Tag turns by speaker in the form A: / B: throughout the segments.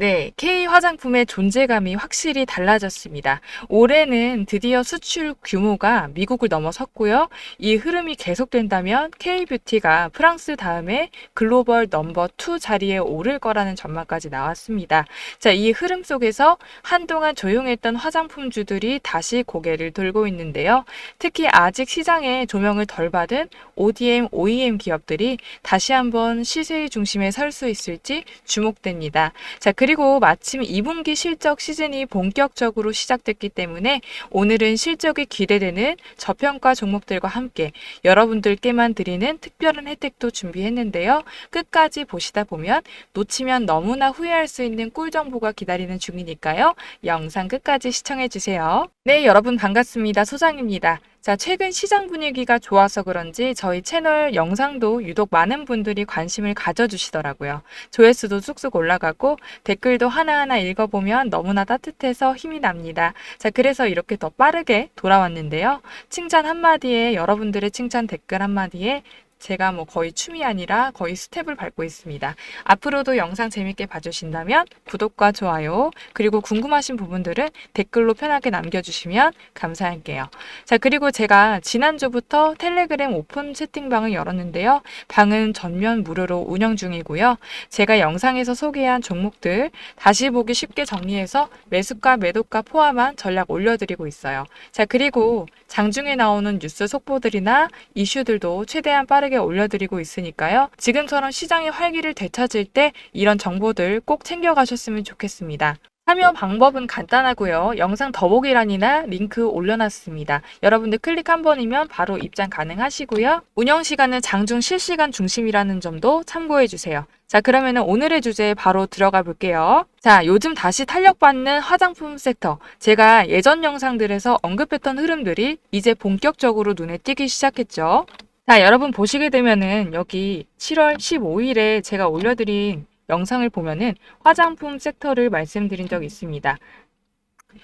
A: 네, K 화장품의 존재감이 확실히 달라졌습니다. 올해는 드디어 수출 규모가 미국을 넘어섰고요. 이 흐름이 계속된다면 K-뷰티가 프랑스 다음에 글로벌 넘버 2 자리에 오를 거라는 전망까지 나왔습니다. 자, 이 흐름 속에서 한동안 조용했던 화장품주들이 다시 고개를 들고 있는데요. 특히 아직 시장에 조명을 덜 받은 ODM, OEM 기업들이 다시 한번 시세의 중심에 설 수 있을지 주목됩니다. 자, 그리고 마침 2분기 실적 시즌이 본격적으로 시작됐기 때문에 오늘은 실적이 기대되는 저평가 종목들과 함께 여러분들께만 드리는 특별한 혜택도 준비했는데요. 끝까지 보시다 보면 놓치면 너무나 후회할 수 있는 꿀 정보가 기다리는 중이니까요. 영상 끝까지 시청해주세요. 네, 여러분 반갑습니다. 소장입니다. 자, 최근 시장 분위기가 좋아서 그런지 저희 채널 영상도 유독 많은 분들이 관심을 가져주시더라고요. 조회수도 쑥쑥 올라가고 댓글도 하나하나 읽어보면 너무나 따뜻해서 힘이 납니다. 자, 그래서 이렇게 더 빠르게 돌아왔는데요. 칭찬 한마디에 여러분들의 칭찬 댓글 한마디에 제가 거의 춤이 아니라 거의 스텝을 밟고 있습니다. 앞으로도 영상 재밌게 봐주신다면 구독과 좋아요, 그리고 궁금하신 부분들은 댓글로 편하게 남겨주시면 감사할게요. 자, 그리고 제가 지난주부터 텔레그램 오픈 채팅방을 열었는데요. 방은 전면 무료로 운영 중이고요. 제가 영상에서 소개한 종목들 다시 보기 쉽게 정리해서 매수가, 매도가 포함한 전략 올려드리고 있어요. 자, 그리고 장중에 나오는 뉴스 속보들이나 이슈들도 최대한 빠르게 올려드리고 있으니까요. 지금처럼 시장의 활기를 되찾을 때 이런 정보들 꼭 챙겨가셨으면 좋겠습니다. 참여 방법은 간단하고요. 영상 더보기란이나 링크 올려놨습니다. 여러분들 클릭 한 번이면 바로 입장 가능하시고요. 운영 시간은 장중 실시간 중심이라는 점도 참고해주세요. 자, 그러면 오늘의 주제에 바로 들어가 볼게요. 자, 요즘 다시 탄력받는 화장품 섹터. 제가 예전 영상들에서 언급했던 흐름들이 이제 본격적으로 눈에 띄기 시작했죠. 자, 여러분 보시게 되면은 여기 7월 15일에 제가 올려드린 영상을 보면은 화장품 섹터를 말씀드린 적이 있습니다.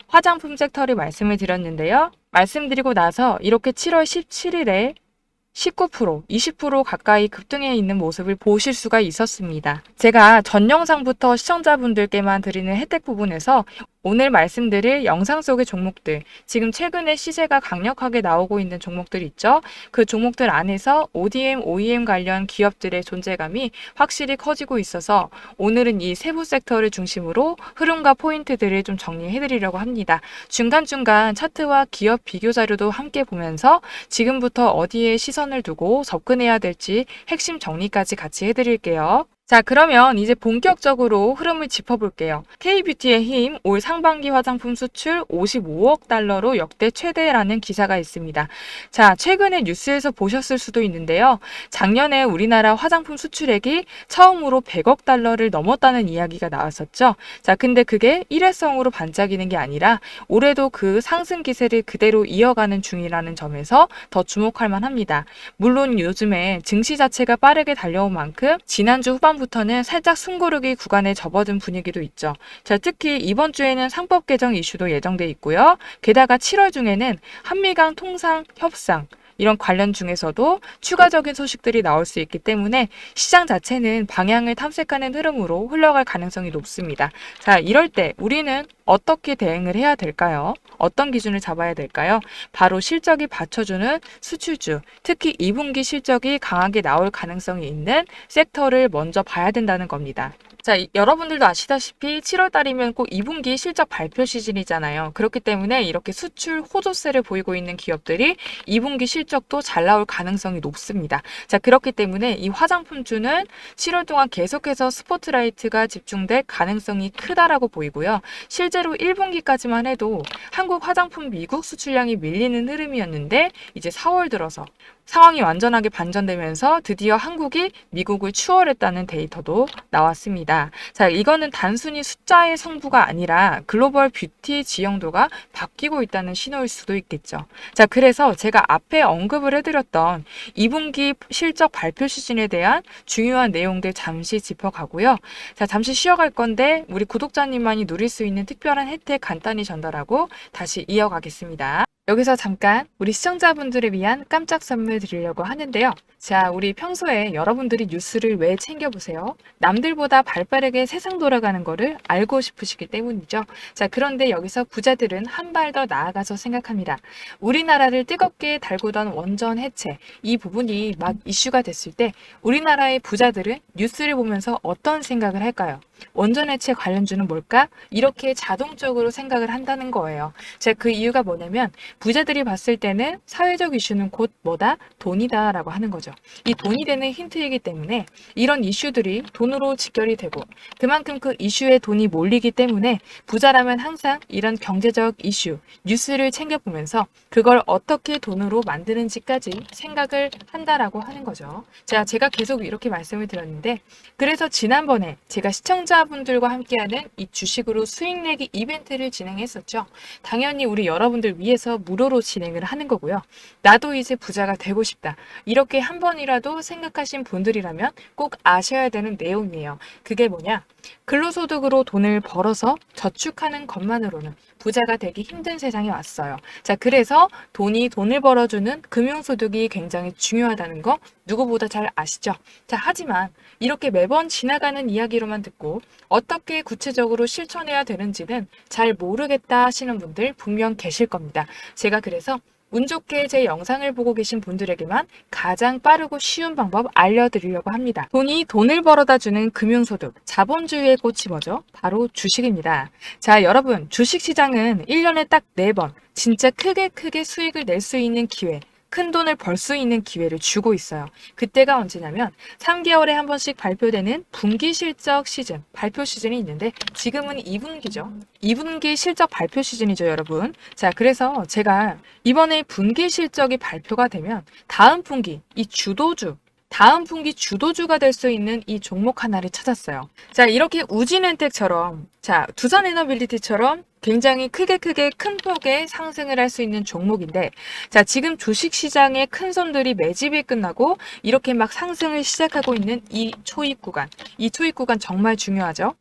A: 화장품 섹터를 말씀을 드렸는데요. 말씀드리고 나서 이렇게 7월 17일에 19%, 20% 가까이 급등해 있는 모습을 보실 수가 있었습니다. 제가 전 영상부터 시청자분들께만 드리는 혜택 부분에서 오늘 말씀드릴 영상 속의 종목들, 지금 최근에 시세가 강력하게 나오고 있는 종목들 있죠? 그 종목들 안에서 ODM, OEM 관련 기업들의 존재감이 확실히 커지고 있어서 오늘은 이 세부 섹터를 중심으로 흐름과 포인트들을 좀 정리해드리려고 합니다. 중간중간 차트와 기업 비교 자료도 함께 보면서 지금부터 어디에 시선을 두고 접근해야 될지 핵심 정리까지 같이 해드릴게요. 자, 그러면 이제 본격적으로 흐름을 짚어볼게요. K-뷰티의 힘, 올 상반기 화장품 수출 55억 달러로 역대 최대라는 기사가 있습니다. 자, 최근에 뉴스에서 보셨을 수도 있는데요. 작년에 우리나라 화장품 수출액이 처음으로 100억 달러를 넘었다는 이야기가 나왔었죠. 자, 근데 그게 일회성으로 반짝이는 게 아니라 올해도 그 상승 기세를 그대로 이어가는 중이라는 점에서 더 주목할 만합니다. 물론 요즘에 증시 자체가 빠르게 달려온 만큼 지난주 후반부터는 살짝 숨고르기 구간에 접어든 분위기도 있죠. 자, 특히 이번 주에는 상법 개정 이슈도 예정돼 있고요. 게다가 7월 중에는 한미강 통상 협상 이런 관련 중에서도 추가적인 소식들이 나올 수 있기 때문에 시장 자체는 방향을 탐색하는 흐름으로 흘러갈 가능성이 높습니다. 자, 이럴 때 우리는 어떻게 대응을 해야 될까요? 어떤 기준을 잡아야 될까요? 바로 실적이 받쳐주는 수출주, 특히 2분기 실적이 강하게 나올 가능성이 있는 섹터를 먼저 봐야 된다는 겁니다. 자, 여러분들도 아시다시피 7월 달이면 꼭 2분기 실적 발표 시즌이잖아요. 그렇기 때문에 이렇게 수출 호조세를 보이고 있는 기업들이 2분기 실적도 잘 나올 가능성이 높습니다. 자, 그렇기 때문에 이 화장품주는 7월 동안 계속해서 스포트라이트가 집중될 가능성이 크다라고 보이고요. 실제로 1분기까지만 해도 한국 화장품 미국 수출량이 밀리는 흐름이었는데 이제 4월 들어서 상황이 완전하게 반전되면서 드디어 한국이 미국을 추월했다는 데이터도 나왔습니다. 자, 이거는 단순히 숫자의 성부가 아니라 글로벌 뷰티 지형도가 바뀌고 있다는 신호일 수도 있겠죠. 자, 그래서 제가 앞에 언급을 해드렸던 2분기 실적 발표 시즌에 대한 중요한 내용들 잠시 짚어가고요. 자, 잠시 쉬어갈 건데 우리 구독자님만이 누릴 수 있는 특별한 혜택 간단히 전달하고 다시 이어가겠습니다. 여기서 잠깐 우리 시청자분들을 위한 깜짝 선물 드리려고 하는데요. 자, 우리 평소에 여러분들이 뉴스를 왜 챙겨보세요? 남들보다 발빠르게 세상 돌아가는 거를 알고 싶으시기 때문이죠. 자, 그런데 여기서 부자들은 한 발 더 나아가서 생각합니다. 우리나라를 뜨겁게 달구던 원전 해체, 이 부분이 막 이슈가 됐을 때 우리나라의 부자들은 뉴스를 보면서 어떤 생각을 할까요? 원전 해체 관련주는 뭘까? 이렇게 자동적으로 생각을 한다는 거예요. 자, 그 이유가 뭐냐면 부자들이 봤을 때는 사회적 이슈는 곧 뭐다? 돈이다 라고 하는 거죠. 이 돈이 되는 힌트이기 때문에 이런 이슈들이 돈으로 직결이 되고 그만큼 그 이슈에 돈이 몰리기 때문에 부자라면 항상 이런 경제적 이슈, 뉴스를 챙겨보면서 그걸 어떻게 돈으로 만드는지까지 생각을 한다라고 하는 거죠. 자, 제가 계속 이렇게 말씀을 드렸는데 그래서 지난번에 제가 시청자분들과 함께하는 이 주식으로 수익 내기 이벤트를 진행했었죠. 당연히 우리 여러분들 위해서 무료로 진행을 하는 거고요. 나도 이제 부자가 되고 싶다. 이렇게 한 번이라도 생각하신 분들이라면 꼭 아셔야 되는 내용이에요. 그게 뭐냐? 근로소득으로 돈을 벌어서 저축하는 것만으로는 부자가 되기 힘든 세상이 왔어요. 자, 그래서 돈이 돈을 벌어주는 금융소득이 굉장히 중요하다는 거 누구보다 잘 아시죠? 자, 하지만 이렇게 매번 지나가는 이야기로만 듣고 어떻게 구체적으로 실천해야 되는지는 잘 모르겠다 하시는 분들 분명 계실 겁니다. 제가 그래서 운 좋게 제 영상을 보고 계신 분들에게만 가장 빠르고 쉬운 방법 알려드리려고 합니다. 돈이 돈을 벌어다 주는 금융소득, 자본주의의 꽃이 뭐죠? 바로 주식입니다. 자, 여러분, 주식시장은 1년에 딱 4번 진짜 크게 수익을 낼 수 있는 기회, 큰 돈을 벌 수 있는 기회를 주고 있어요. 그때가 언제냐면 3개월에 한 번씩 발표되는 분기 실적 시즌, 발표 시즌이 있는데 지금은 2분기죠. 2분기 실적 발표 시즌이죠, 여러분. 자, 그래서 제가 이번에 분기 실적이 발표가 되면 다음 분기 이 다음 분기 주도주가 될 수 있는 이 종목 하나를 찾았어요. 자, 이렇게 우진엔텍처럼, 자, 두산에너빌리티처럼 굉장히 크게 큰 폭의 상승을 할 수 있는 종목인데, 자, 지금 주식시장의 큰 손들이 매집이 끝나고 이렇게 막 상승을 시작하고 있는 이 초입 구간 정말 중요하죠.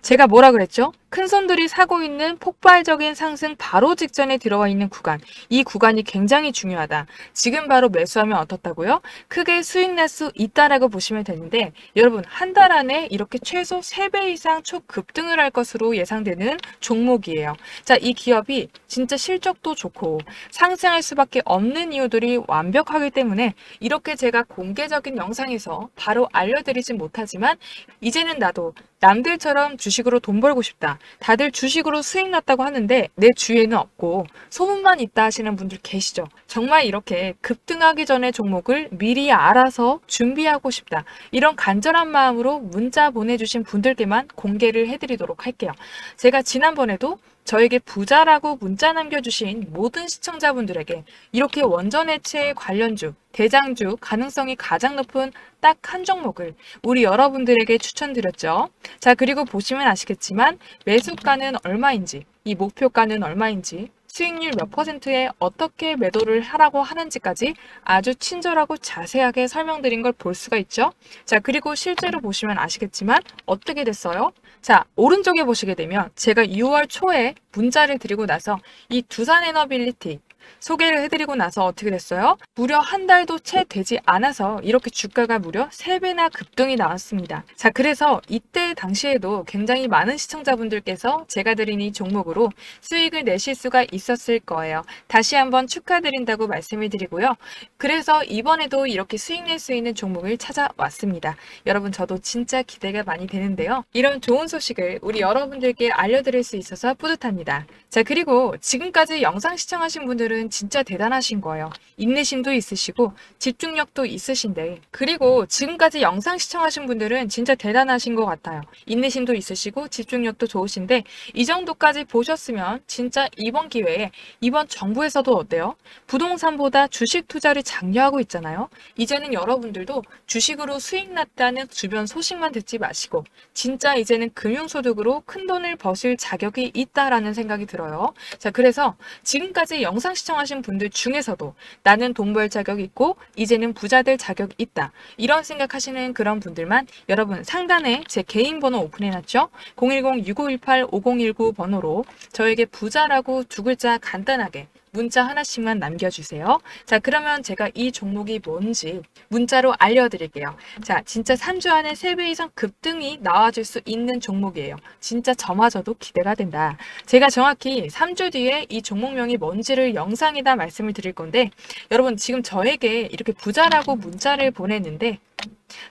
A: 제가 뭐라 그랬죠? 큰 손들이 사고 있는 폭발적인 상승 바로 직전에 들어와 있는 구간, 이 구간이 굉장히 중요하다. 지금 바로 매수하면 어떻다고요? 크게 수익 낼 수 있다라고 보시면 되는데, 여러분, 한 달 안에 이렇게 최소 3배 이상 초급등을 할 것으로 예상되는 종목이에요. 자, 이 기업이 진짜 실적도 좋고 상승할 수밖에 없는 이유들이 완벽하기 때문에 이렇게 제가 공개적인 영상에서 바로 알려드리진 못하지만 이제는 나도 남들처럼 주식으로 돈 벌고 싶다. 다들 주식으로 수익 났다고 하는데 내 주위에는 없고 소문만 있다 하시는 분들 계시죠. 정말 이렇게 급등하기 전에 종목을 미리 알아서 준비하고 싶다. 이런 간절한 마음으로 문자 보내주신 분들께만 공개를 해드리도록 할게요. 제가 지난번에도 저에게 부자라고 문자 남겨주신 모든 시청자분들에게 이렇게 원전 해체 관련주, 대장주 가능성이 가장 높은 딱 한 종목을 우리 여러분들에게 추천드렸죠. 자, 그리고 보시면 아시겠지만 매수가는 얼마인지, 이 목표가는 얼마인지, 수익률 몇 %에 어떻게 매도를 하라고 하는지까지 아주 친절하고 자세하게 설명드린 걸 볼 수가 있죠. 자, 그리고 실제로 보시면 아시겠지만 어떻게 됐어요? 자, 오른쪽에 보시게 되면 제가 6월 초에 문자를 드리고 나서 이 두산에너빌리티 소개를 해드리고 나서 어떻게 됐어요? 무려 한 달도 채 되지 않아서 이렇게 주가가 무려 3배나 급등이 나왔습니다. 자, 그래서 이때 당시에도 굉장히 많은 시청자분들께서 제가 드린 이 종목으로 수익을 내실 수가 있었을 거예요. 다시 한번 축하드린다고 말씀을 드리고요. 그래서 이번에도 이렇게 수익 낼 수 있는 종목을 찾아왔습니다. 여러분, 저도 진짜 기대가 많이 되는데요. 이런 좋은 소식을 우리 여러분들께 알려드릴 수 있어서 뿌듯합니다. 자, 그리고 지금까지 영상 시청하신 분들은 진짜 대단하신 거예요. 인내심도 있으시고 집중력도 있으신데, 그리고 지금까지 영상 시청하신 분들은 진짜 대단하신 것 같아요. 인내심도 있으시고 집중력도 좋으신데 이 정도까지 보셨으면 진짜 이번 기회에 이번 정부에서도 어때요? 부동산보다 주식 투자를 장려하고 있잖아요. 이제는 여러분들도 주식으로 수익 났다는 주변 소식만 듣지 마시고 진짜 이제는 금융소득으로 큰 돈을 버실 자격이 있다라는 생각이 들어요. 자, 그래서 지금까지 영상 시청하신 분들 중에서도 나는 돈 벌 자격이 있고 이제는 부자 될 자격이 있다. 이런 생각하시는 그런 분들만 여러분 상단에 제 개인 번호 오픈해놨죠? 010-6518-5019 번호로 저에게 부자라고 2글자 간단하게 문자 하나씩만 남겨주세요. 자, 그러면 제가 이 종목이 뭔지 문자로 알려드릴게요. 자, 진짜 3주 안에 3배 이상 급등이 나와줄 수 있는 종목이에요. 진짜 저마저도 기대가 된다. 제가 정확히 3주 뒤에 이 종목명이 뭔지를 영상에다 말씀을 드릴 건데, 여러분 지금 저에게 이렇게 부자라고 문자를 보냈는데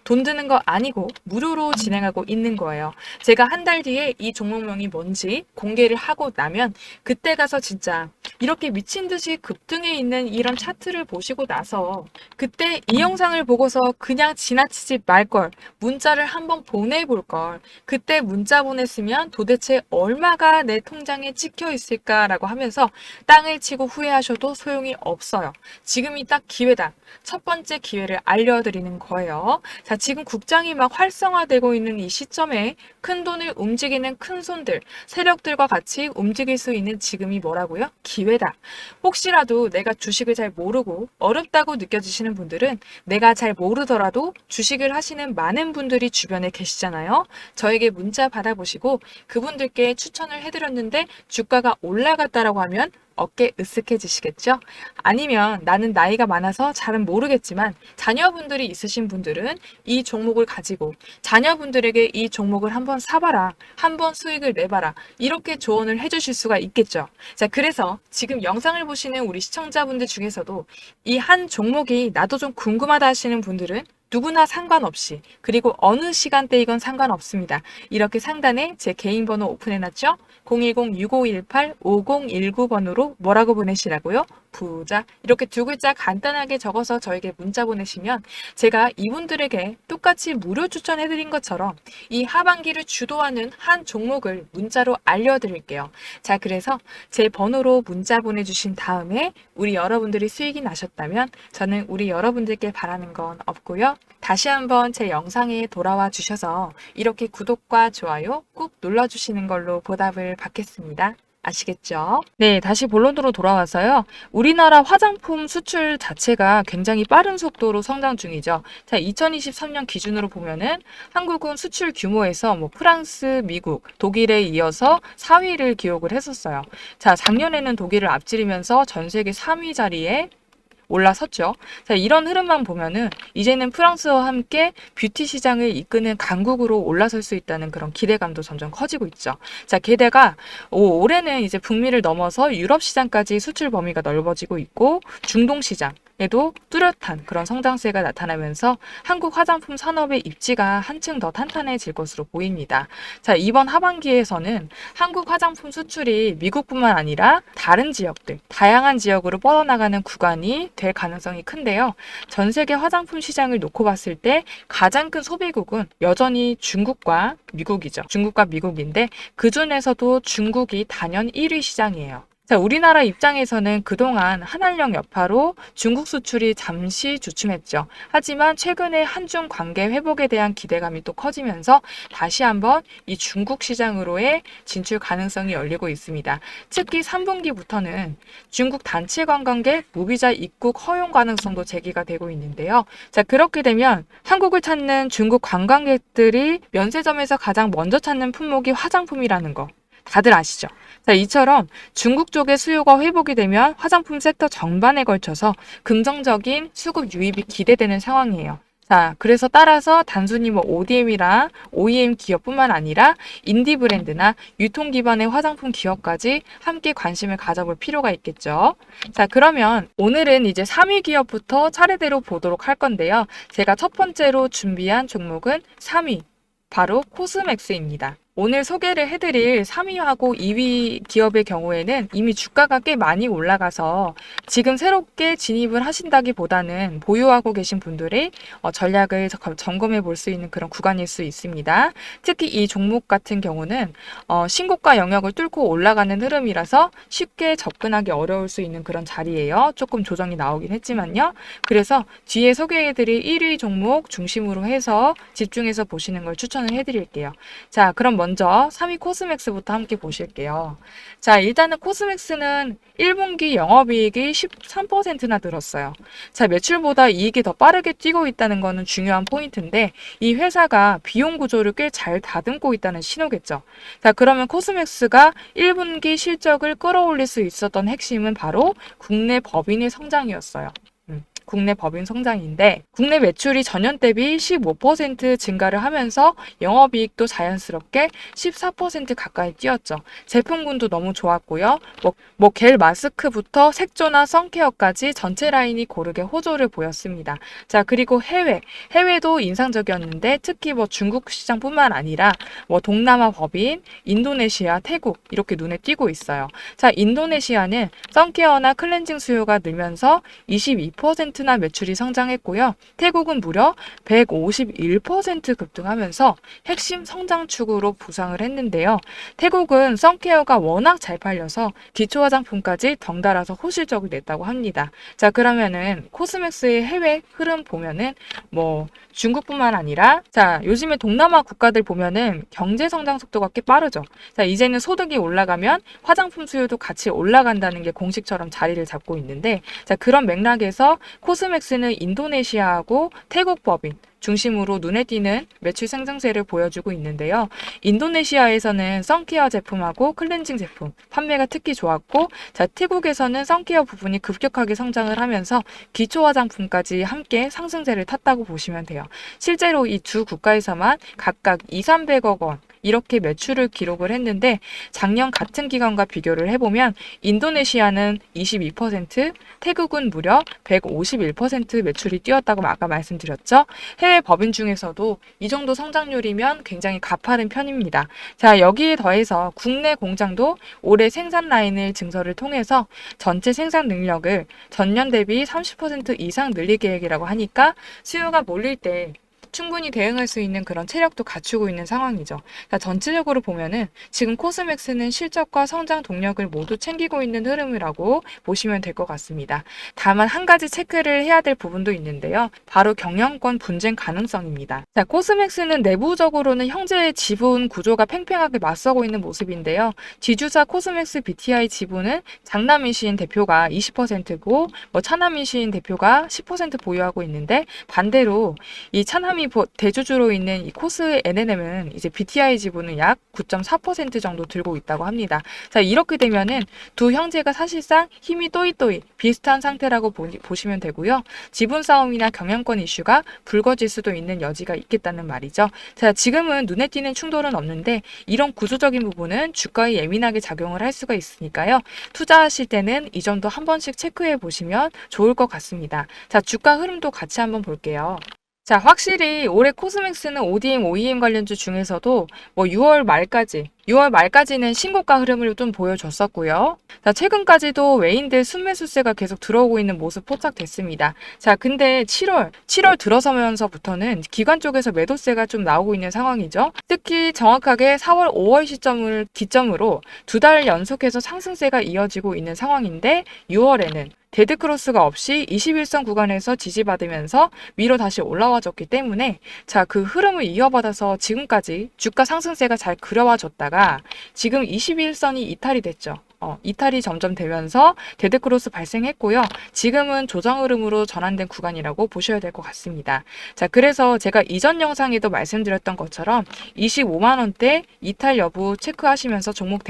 A: 돈 드는 거 아니고 무료로 진행하고 있는 거예요. 제가 한 달 뒤에 이 종목명이 뭔지 공개를 하고 나면 그때 가서 진짜 이렇게 미친 듯이 급등해 있는 이런 차트를 보시고 나서 그때 이 영상을 보고서 그냥 지나치지 말 걸, 문자를 한번 보내볼 걸, 그때 문자 보냈으면 도대체 얼마가 내 통장에 찍혀 있을까라고 하면서 땅을 치고 후회하셔도 소용이 없어요. 지금이 딱 기회다. 첫 번째 기회를 알려드리는 거예요. 자, 지금 국장이 막 활성화되고 있는 이 시점에 큰 돈을 움직이는 큰 손들, 세력들과 같이 움직일 수 있는 지금이 뭐라고요? 기회다. 혹시라도 내가 주식을 잘 모르고 어렵다고 느껴지시는 분들은, 내가 잘 모르더라도 주식을 하시는 많은 분들이 주변에 계시잖아요. 저에게 문자 받아보시고 그분들께 추천을 해드렸는데 주가가 올라갔다라고 하면 어깨 으쓱해지시겠죠? 아니면 나는 나이가 많아서 잘은 모르겠지만 자녀분들이 있으신 분들은 이 종목을 가지고 자녀분들에게 이 종목을 한번 사봐라, 한번 수익을 내봐라, 이렇게 조언을 해주실 수가 있겠죠. 자, 그래서 지금 영상을 보시는 우리 시청자분들 중에서도 이 한 종목이 나도 좀 궁금하다 하시는 분들은 누구나 상관없이, 그리고 어느 시간대이건 상관없습니다. 이렇게 상단에 제 개인 번호 오픈해놨죠? 010-6518-5019번으로 뭐라고 보내시라고요? 부자. 이렇게 두 글자 간단하게 적어서 저에게 문자 보내시면 제가 이분들에게 똑같이 무료 추천해드린 것처럼 이 하반기를 주도하는 한 종목을 문자로 알려드릴게요. 자, 그래서 제 번호로 문자 보내주신 다음에 우리 여러분들이 수익이 나셨다면 저는 우리 여러분들께 바라는 건 없고요. 다시 한번 제 영상에 돌아와 주셔서 이렇게 구독과 좋아요 꾹 눌러주시는 걸로 보답을 받겠습니다. 아시겠죠? 네, 다시 본론으로 돌아와서요. 우리나라 화장품 수출 자체가 굉장히 빠른 속도로 성장 중이죠. 자, 2023년 기준으로 보면은 한국은 수출 규모에서 프랑스, 미국, 독일에 이어서 4위를 기록을 했었어요. 자, 작년에는 독일을 앞지르면서 전 세계 3위 자리에 올라섰죠. 자, 이런 흐름만 보면은 이제는 프랑스와 함께 뷰티 시장을 이끄는 강국으로 올라설 수 있다는 그런 기대감도 점점 커지고 있죠. 자, 게다가 올해는 이제 북미를 넘어서 유럽 시장까지 수출 범위가 넓어지고 있고 중동 시장에도 뚜렷한 그런 성장세가 나타나면서 한국 화장품 산업의 입지가 한층 더 탄탄해질 것으로 보입니다. 자, 이번 하반기에서는 한국 화장품 수출이 미국뿐만 아니라 다른 지역들, 다양한 지역으로 뻗어나가는 구간이 될 가능성이 큰데요. 전 세계 화장품 시장을 놓고 봤을 때 가장 큰 소비국은 여전히 중국과 미국이죠. 중국과 미국인데 그중에서도 중국이 단연 1위 시장이에요. 자, 우리나라 입장에서는 그동안 한한령 여파로 중국 수출이 잠시 주춤했죠. 하지만 최근에 한중 관계 회복에 대한 기대감이 또 커지면서 다시 한번 이 중국 시장으로의 진출 가능성이 열리고 있습니다. 특히 3분기부터는 중국 단체 관광객 무비자 입국 허용 가능성도 제기가 되고 있는데요. 자, 그렇게 되면 한국을 찾는 중국 관광객들이 면세점에서 가장 먼저 찾는 품목이 화장품이라는 거 다들 아시죠? 자, 이처럼 중국 쪽의 수요가 회복이 되면 화장품 섹터 전반에 걸쳐서 긍정적인 수급 유입이 기대되는 상황이에요. 자, 그래서 따라서 단순히 ODM이나 OEM 기업뿐만 아니라 인디 브랜드나 유통 기반의 화장품 기업까지 함께 관심을 가져볼 필요가 있겠죠. 자, 그러면 오늘은 이제 3위 기업부터 차례대로 보도록 할 건데요. 제가 첫 번째로 준비한 종목은 3위, 바로 코스맥스입니다. 오늘 소개를 해드릴 3위하고 2위 기업의 경우에는 이미 주가가 꽤 많이 올라가서 지금 새롭게 진입을 하신다기보다는 보유하고 계신 분들의 전략을 점검해 볼 수 있는 그런 구간일 수 있습니다. 특히 이 종목 같은 경우는 신고가 영역을 뚫고 올라가는 흐름이라서 쉽게 접근하기 어려울 수 있는 그런 자리예요. 조금 조정이 나오긴 했지만요. 그래서 뒤에 소개해드릴 1위 종목 중심으로 해서 집중해서 보시는 걸 추천을 해드릴게요. 자, 그럼 먼저 3위 코스맥스부터 함께 보실게요. 자, 일단은 코스맥스는 1분기 영업이익이 13%나 늘었어요. 자, 매출보다 이익이 더 빠르게 뛰고 있다는 것은 중요한 포인트인데 이 회사가 비용 구조를 꽤 잘 다듬고 있다는 신호겠죠. 자, 그러면 코스맥스가 1분기 실적을 끌어올릴 수 있었던 핵심은 바로 국내 법인의 성장이었어요. 국내 법인 성장인데 국내 매출이 전년 대비 15% 증가를 하면서 영업이익도 자연스럽게 14% 가까이 뛰었죠. 제품군도 너무 좋았고요. 겔 마스크부터 색조나 선케어까지 전체 라인이 고르게 호조를 보였습니다. 자, 그리고 해외도 인상적이었는데 특히 중국 시장뿐만 아니라 동남아 법인, 인도네시아, 태국 이렇게 눈에 띄고 있어요. 자, 인도네시아는 선케어나 클렌징 수요가 늘면서 22%나 매출이 성장했고요. 태국은 무려 151% 급등하면서 핵심 성장축으로 부상을 했는데요. 태국은 선케어가 워낙 잘 팔려서 기초 화장품까지 덩달아서 호실적을 냈다고 합니다. 자, 그러면은 코스맥스의 해외 흐름 보면은 중국뿐만 아니라 요즘에 동남아 국가들 보면은 경제 성장 속도가 꽤 빠르죠. 자, 이제는 소득이 올라가면 화장품 수요도 같이 올라간다는 게 공식처럼 자리를 잡고 있는데 그런 맥락에서 코스맥스는 인도네시아하고 태국 법인 중심으로 눈에 띄는 매출 상승세를 보여주고 있는데요. 인도네시아에서는 선케어 제품하고 클렌징 제품 판매가 특히 좋았고 태국에서는 선케어 부분이 급격하게 성장을 하면서 기초 화장품까지 함께 상승세를 탔다고 보시면 돼요. 실제로 이 두 국가에서만 각각 200~300억 원 이렇게 매출을 기록을 했는데 작년 같은 기간과 비교를 해보면 인도네시아는 22%, 태국은 무려 151% 매출이 뛰었다고 아까 말씀드렸죠. 해외 법인 중에서도 이 정도 성장률이면 굉장히 가파른 편입니다. 자, 여기에 더해서 국내 공장도 올해 생산 라인을 증설을 통해서 전체 생산 능력을 전년 대비 30% 이상 늘릴 계획이라고 하니까 수요가 몰릴 때 충분히 대응할 수 있는 그런 체력도 갖추고 있는 상황이죠. 전체적으로 보면은 지금 코스맥스는 실적과 성장 동력을 모두 챙기고 있는 흐름이라고 보시면 될 것 같습니다. 다만 한 가지 체크를 해야 될 부분도 있는데요. 바로 경영권 분쟁 가능성입니다. 자, 코스맥스는 내부적으로는 형제 지분 구조가 팽팽하게 맞서고 있는 모습인데요. 지주사 코스맥스 BTI 지분은 장남인 시인 대표가 20%고 차남인 시인 대표가 10% 보유하고 있는데 반대로 이 차남이 대주주로 있는 이 코스 N&M은 이제 BTI 지분은 약 9.4% 정도 들고 있다고 합니다. 자, 이렇게 되면은 두 형제가 사실상 힘이 또이또이 비슷한 상태라고 보시면 되고요. 지분 싸움이나 경영권 이슈가 불거질 수도 있는 여지가 있겠다는 말이죠. 자, 지금은 눈에 띄는 충돌은 없는데 이런 구조적인 부분은 주가에 예민하게 작용을 할 수가 있으니까요. 투자하실 때는 이 점도 한 번씩 체크해 보시면 좋을 것 같습니다. 자, 주가 흐름도 같이 한번 볼게요. 자, 확실히 올해 코스맥스는 ODM, OEM 관련주 중에서도 6월 말까지는 신고가 흐름을 좀 보여줬었고요. 자, 최근까지도 외인들 순매수세가 계속 들어오고 있는 모습 포착됐습니다. 자, 근데 7월 들어서면서부터는 기관 쪽에서 매도세가 좀 나오고 있는 상황이죠. 특히 정확하게 4월, 5월 시점을 기점으로 2달 연속해서 상승세가 이어지고 있는 상황인데 6월에는 데드크로스가 없이 21선 구간에서 지지받으면서 위로 다시 올라와줬기 때문에 그 흐름을 이어받아서 지금까지 주가 상승세가 잘 그려와줬다가 지금 21선이 이탈이 됐죠. 이탈이 점점 되면서 데드크로스 발생했고요. 지금은 조정 흐름으로 전환된 구간이라고 보셔야 될 것 같습니다. 자, 그래서 제가 이전 영상에도 말씀드렸던 것처럼 25만 원대 이탈 여부 체크하시면서 종목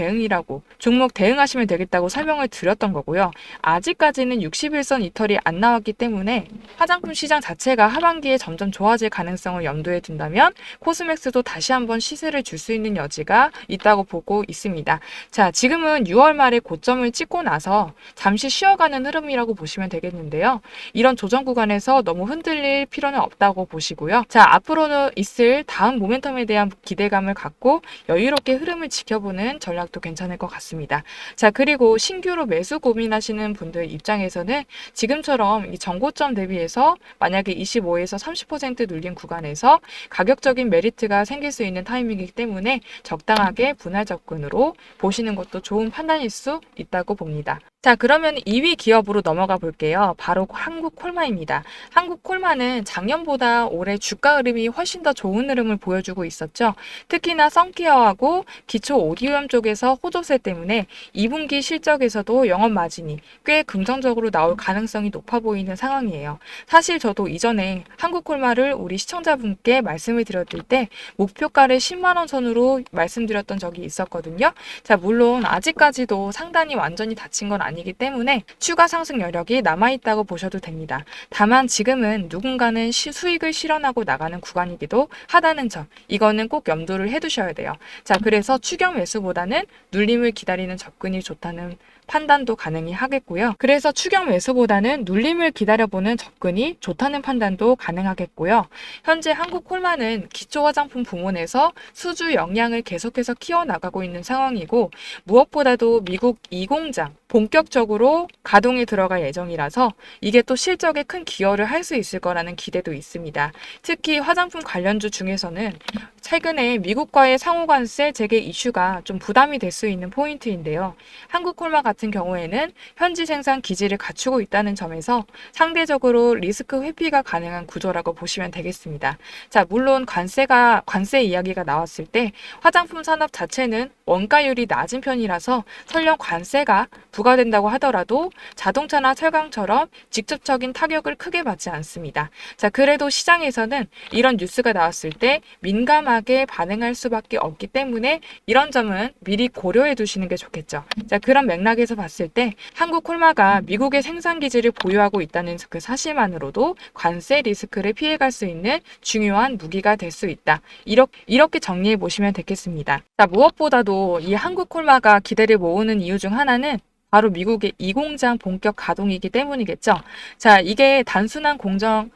A: 대응하시면 되겠다고 설명을 드렸던 거고요. 아직까지는 61선 이탈이 안 나왔기 때문에 화장품 시장 자체가 하반기에 점점 좋아질 가능성을 염두에 둔다면 코스맥스도 다시 한번 시세를 줄 수 있는 여지가 있다고 보고 있습니다. 자, 지금은 6월 말에 고점을 찍고 나서 잠시 쉬어가는 흐름이라고 보시면 되겠는데요. 이런 조정 구간에서 너무 흔들릴 필요는 없다고 보시고요. 자, 앞으로는 있을 다음 모멘텀에 대한 기대감을 갖고 여유롭게 흐름을 지켜보는 전략도 괜찮을 것 같습니다. 자, 그리고 신규로 매수 고민하시는 분들 입장에서는 지금처럼 이 전고점 대비해서 만약에 25에서 30% 눌린 구간에서 가격적인 메리트가 생길 수 있는 타이밍이기 때문에 적당하게 분할 접근으로 보시는 것도 좋은 판단일 수 있다고 봅니다. 자, 그러면 2위 기업으로 넘어가 볼게요. 바로 한국콜마입니다. 한국콜마는 작년보다 올해 주가 흐름이 훨씬 더 좋은 흐름을 보여주고 있었죠. 특히나 선케어하고 기초 오디오염 쪽에서 호조세 때문에 2분기 실적에서도 영업 마진이 꽤 긍정적으로 나올 가능성이 높아 보이는 상황이에요. 사실 저도 이전에 한국콜마를 우리 시청자분께 말씀을 드렸을 때 목표가를 10만 원 선으로 말씀드렸던 적이 있었거든요. 자, 물론 아직까지도 상단이 완전히 닫힌 건 아니기 때문에 추가 상승 여력이 남아있다고 보셔도 됩니다. 다만 지금은 누군가는 수익을 실현하고 나가는 구간이기도 하다는 점, 이거는 꼭 염두를 해두셔야 돼요. 자, 그래서 추격 매수보다는 눌림을 기다리는 접근이 좋다는 판단도 가능히 하겠고요. 그래서 추격 매수보다는 눌림을 기다려보는 접근이 좋다는 판단도 가능하겠고요. 현재 한국콜마는 기초 화장품 부문에서 수주 역량을 계속해서 키워나가고 있는 상황이고, 무엇보다도 미국 2공장 본격적으로 가동에 들어갈 예정이라서 이게 또 실적에 큰 기여를 할 수 있을 거라는 기대도 있습니다. 특히 화장품 관련주 중에서는 최근에 미국과의 상호관세 재개 이슈가 좀 부담이 될 수 있는 포인트인데요. 한국콜마 같은 경우에는 현지 생산 기지를 갖추고 있다는 점에서 상대적으로 리스크 회피가 가능한 구조라고 보시면 되겠습니다. 자, 물론 관세 이야기가 나왔을 때 화장품 산업 자체는 원가율이 낮은 편이라서 설령 관세가 부과된다고 하더라도 자동차나 철강처럼 직접적인 타격을 크게 받지 않습니다. 자, 그래도 시장에서는 이런 뉴스가 나왔을 때 민감하게 반응할 수밖에 없기 때문에 이런 점은 미리 고려해 두시는 게 좋겠죠. 자, 그런 맥락에서 봤을 때 한국콜마가 미국의 생산 기지를 보유하고 있다는 그 사실만으로도 관세 리스크를 피해갈 수 있는 중요한 무기가 될 수 있다. 이렇게 정리해 보시면 되겠습니다. 자, 무엇보다도 이 한국콜마가 기대를 모으는 이유 중 하나는 바로 미국의 2공장 본격 가동이기 때문이겠죠. 자, 이게 단순한 공장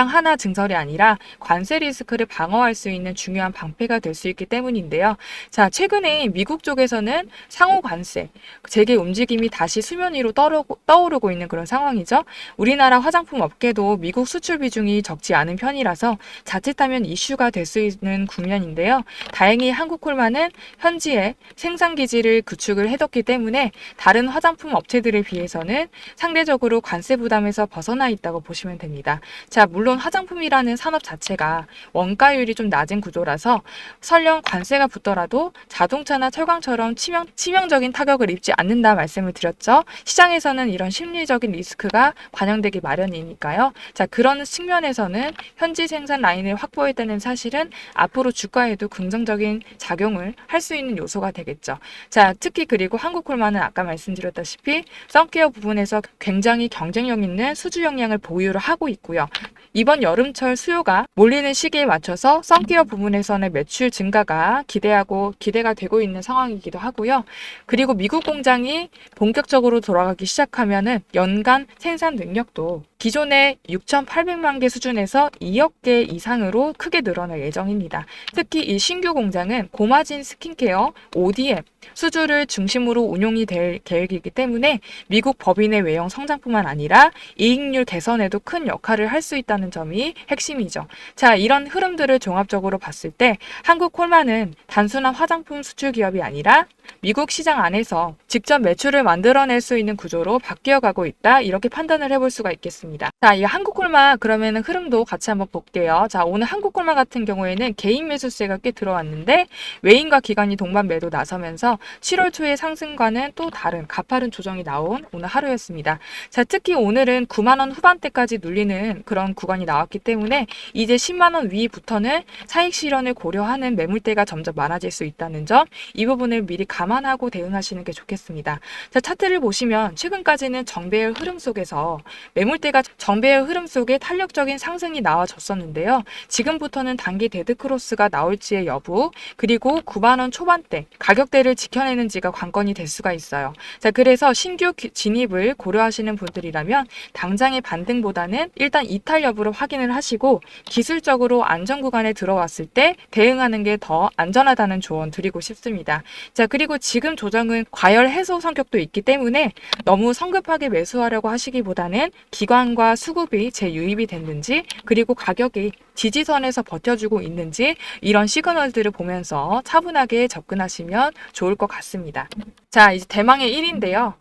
A: 하나 증설이 아니라 관세 리스크를 방어할 수 있는 중요한 방패가 될 수 있기 때문인데요. 자, 최근에 미국 쪽에서는 상호 관세, 재개 움직임이 다시 수면 위로 떠오르고 있는 그런 상황이죠. 우리나라 화장품 업계도 미국 수출 비중이 적지 않은 편이라서 자칫하면 이슈가 될 수 있는 국면인데요. 다행히 한국콜마는 현지에 생산 기지를 구축을 해뒀기 때문에 다른 화장품 업체들에 비해서는 상대적으로 관세 부담에서 벗어나 있다고 보시면 됩니다. 자, 물론 화장품이라는 산업 자체가 원가율이 좀 낮은 구조라서 설령 관세가 붙더라도 자동차나 철강처럼 치명적인 타격을 입지 않는다 말씀을 드렸죠. 시장에서는 이런 심리적인 리스크가 반영되기 마련이니까요. 자, 그런 측면에서는 현지 생산 라인을 확보했다는 사실은 앞으로 주가에도 긍정적인 작용을 할 수 있는 요소가 되겠죠. 자, 특히 그리고 한국콜마는 아까 말씀드렸다시피 선케어 부분에서 굉장히 경쟁력 있는 수주 역량을 보유를 하고 있고요. 이번 여름철 수요가 몰리는 시기에 맞춰서 선케어 부분에서는 매출 증가가 기대가 되고 있는 상황이기도 하고요. 그리고 미국 공장이 본격적으로 돌아가기 시작하면은 연간 생산 능력도 기존의 6,800만 개 수준에서 2억 개 이상으로 크게 늘어날 예정입니다. 특히 이 신규 공장은 고마진 스킨케어, ODM, 수주를 중심으로 운용이 될 계획이기 때문에 미국 법인의 외형 성장뿐만 아니라 이익률 개선에도 큰 역할을 할 수 있다는 점이 핵심이죠. 자, 이런 흐름들을 종합적으로 봤을 때 한국콜마는 단순한 화장품 수출 기업이 아니라 미국 시장 안에서 직접 매출을 만들어낼 수 있는 구조로 바뀌어가고 있다. 이렇게 판단을 해볼 수가 있겠습니다. 자, 이 한국콜마 그러면 흐름도 같이 한번 볼게요. 자, 오늘 한국콜마 같은 경우에는 개인 매수세가 꽤 들어왔는데 외인과 기관이 동반 매도 나서면서 7월 초의 상승과는 또 다른 가파른 조정이 나온 오늘 하루였습니다. 자, 특히 오늘은 9만 원 후반대까지 눌리는 그런 구간이 나왔기 때문에 이제 10만 원 위부터는 차익 실현을 고려하는 매물대가 점점 많아질 수 있다는 점, 이 부분을 미리 감안하고 대응하시는 게 좋겠습니다. 자, 차트를 보시면 최근까지는 정배열 흐름 속에서 매물대가 정배열 흐름 속에 탄력적인 상승이 나와줬었는데요. 지금부터는 단기 데드크로스가 나올지의 여부, 그리고 9만 원 초반대 가격대를 지켜내는지가 관건이 될 수가 있어요. 자, 그래서 신규 진입을 고려하시는 분들이라면 당장의 반등보다는 일단 이탈 여부를 확인을 하시고 기술적으로 안전 구간에 들어왔을 때 대응하는 게 더 안전하다는 조언 드리고 싶습니다. 자, 그리고 지금 조정은 과열 해소 성격도 있기 때문에 너무 성급하게 매수하려고 하시기보다는 기관과 수급이 재유입이 됐는지, 그리고 가격이 지지선에서 버텨주고 있는지 이런 시그널들을 보면서 차분하게 접근하시면 좋을 것 같습니다. 자, 이제 대망의 1인데요.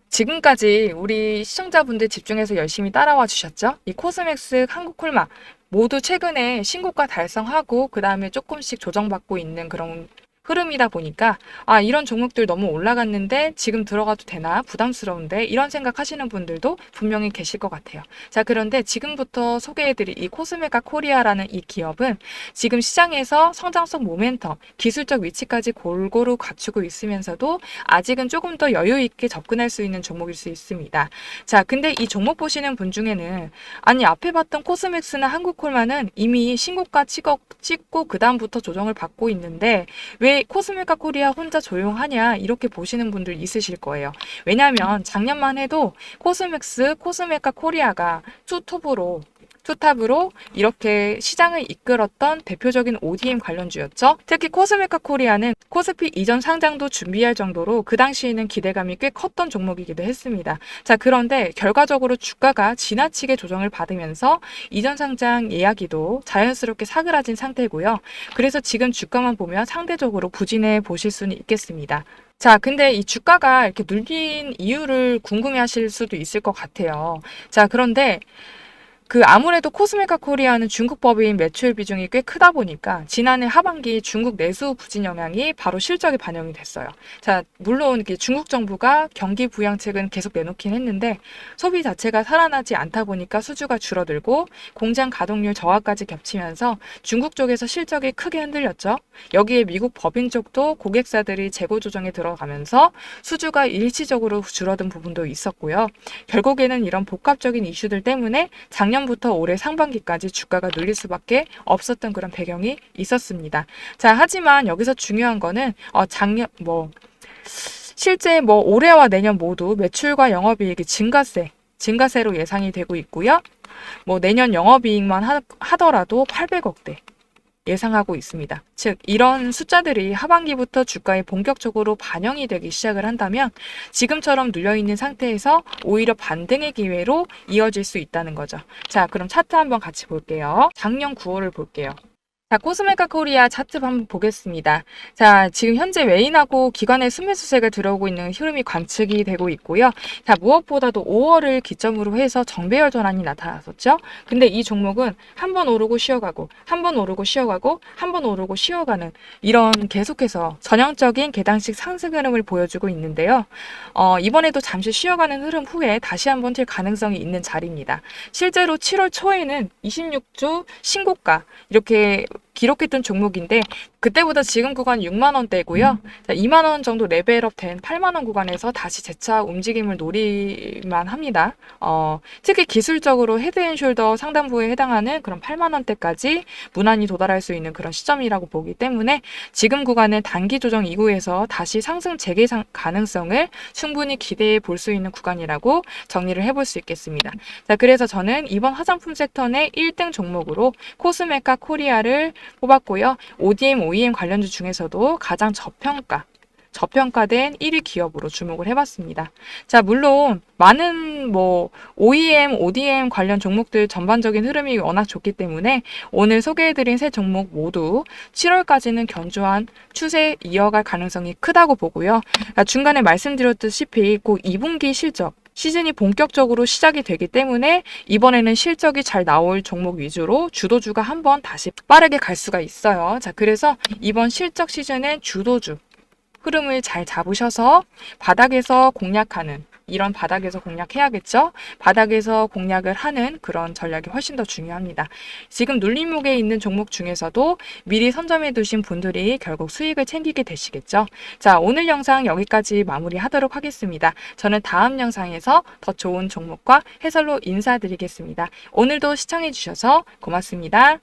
A: 지금까지 우리 시청자분들 집중해서 열심히 따라와 주셨죠? 이 코스맥스, 한국콜마 모두 최근에 신고가 달성하고 그 다음에 조금씩 조정받고 있는 그런 흐름이다 보니까 이런 종목들 너무 올라갔는데 지금 들어가도 되나 부담스러운데 이런 생각하시는 분들도 분명히 계실 것 같아요. 자, 그런데 지금부터 소개해드릴 이 코스메카 코리아라는 이 기업은 지금 시장에서 성장성 모멘텀, 기술적 위치까지 골고루 갖추고 있으면서도 아직은 조금 더 여유 있게 접근할 수 있는 종목일 수 있습니다. 자, 근데 이 종목 보시는 분 중에는 앞에 봤던 코스맥스나 한국콜마는 이미 신고가 찍고 그 다음부터 조정을 받고 있는데 왜 코스메카 코리아 혼자 조용하냐 이렇게 보시는 분들 있으실 거예요. 왜냐하면 작년만 해도 코스맥스, 코스메카 코리아가 투탑으로 이렇게 시장을 이끌었던 대표적인 ODM 관련주였죠. 특히 코스메카 코리아는 코스피 이전 상장도 준비할 정도로 그 당시에는 기대감이 꽤 컸던 종목이기도 했습니다. 자, 그런데 결과적으로 주가가 지나치게 조정을 받으면서 이전 상장 이야기도 자연스럽게 사그라진 상태고요. 그래서 지금 주가만 보면 상대적으로 부진해 보실 수는 있겠습니다. 자, 근데 이 주가가 이렇게 눌린 이유를 궁금해 하실 수도 있을 것 같아요. 자, 그런데 아무래도 코스메카 코리아는 중국 법인 매출 비중이 꽤 크다 보니까 지난해 하반기 중국 내수 부진 영향이 바로 실적에 반영이 됐어요. 자, 물론 중국 정부가 경기 부양책은 계속 내놓긴 했는데 소비 자체가 살아나지 않다 보니까 수주가 줄어들고 공장 가동률 저하까지 겹치면서 중국 쪽에서 실적이 크게 흔들렸죠. 여기에 미국 법인 쪽도 고객사들이 재고 조정에 들어가면서 수주가 일시적으로 줄어든 부분도 있었고요. 결국에는 이런 복합적인 이슈들 때문에 작년부터 올해 상반기까지 주가가 눌릴 수밖에 없었던 그런 배경이 있었습니다. 자, 하지만 여기서 중요한 거는 실제 올해와 내년 모두 매출과 영업이익이 증가세로 예상이 되고 있고요. 내년 영업이익만 하더라도 800억대 예상하고 있습니다. 즉, 이런 숫자들이 하반기부터 주가에 본격적으로 반영이 되기 시작을 한다면 지금처럼 눌려있는 상태에서 오히려 반등의 기회로 이어질 수 있다는 거죠. 자, 그럼 차트 한번 같이 볼게요. 작년 9월을 볼게요. 자, 코스메카 코리아 차트 한번 보겠습니다. 자, 지금 현재 외인하고 기관의 순매수세가 들어오고 있는 흐름이 관측이 되고 있고요. 자, 무엇보다도 5월을 기점으로 해서 정배열 전환이 나타났었죠. 근데 이 종목은 한 번 오르고 쉬어가고, 한 번 오르고 쉬어가고, 한 번 오르고 쉬어가는 이런 계속해서 전형적인 계단식 상승 흐름을 보여주고 있는데요. 이번에도 잠시 쉬어가는 흐름 후에 다시 한번 튈 가능성이 있는 자리입니다. 실제로 7월 초에는 26주 신고가 이렇게 기록했던 종목인데 그때보다 지금 구간 6만 원대고요. 2만 원 정도 레벨업 된 8만 원 구간에서 다시 재차 움직임을 노릴만 합니다. 특히 기술적으로 헤드앤숄더 상단부에 해당하는 그런 8만 원대까지 무난히 도달할 수 있는 그런 시점이라고 보기 때문에 지금 구간은 단기 조정 이후에서 다시 상승 재개 가능성을 충분히 기대해 볼 수 있는 구간이라고 정리를 해볼 수 있겠습니다. 자, 그래서 저는 이번 화장품 섹터 내 1등 종목으로 코스메카 코리아를 뽑았고요. ODM, OEM 관련주 중에서도 가장 저평가된 1위 기업으로 주목을 해봤습니다. 자, 물론 많은 OEM, ODM 관련 종목들 전반적인 흐름이 워낙 좋기 때문에 오늘 소개해드린 세 종목 모두 7월까지는 견조한 추세 이어갈 가능성이 크다고 보고요. 중간에 말씀드렸다시피 곧 2분기 실적 시즌이 본격적으로 시작이 되기 때문에 이번에는 실적이 잘 나올 종목 위주로 주도주가 한번 다시 빠르게 갈 수가 있어요. 자, 그래서 이번 실적 시즌엔 주도주 흐름을 잘 잡으셔서 바닥에서 공략해야겠죠. 바닥에서 공략을 하는 그런 전략이 훨씬 더 중요합니다. 지금 눌림목에 있는 종목 중에서도 미리 선점해 두신 분들이 결국 수익을 챙기게 되시겠죠. 자, 오늘 영상 여기까지 마무리하도록 하겠습니다. 저는 다음 영상에서 더 좋은 종목과 해설로 인사드리겠습니다. 오늘도 시청해 주셔서 고맙습니다.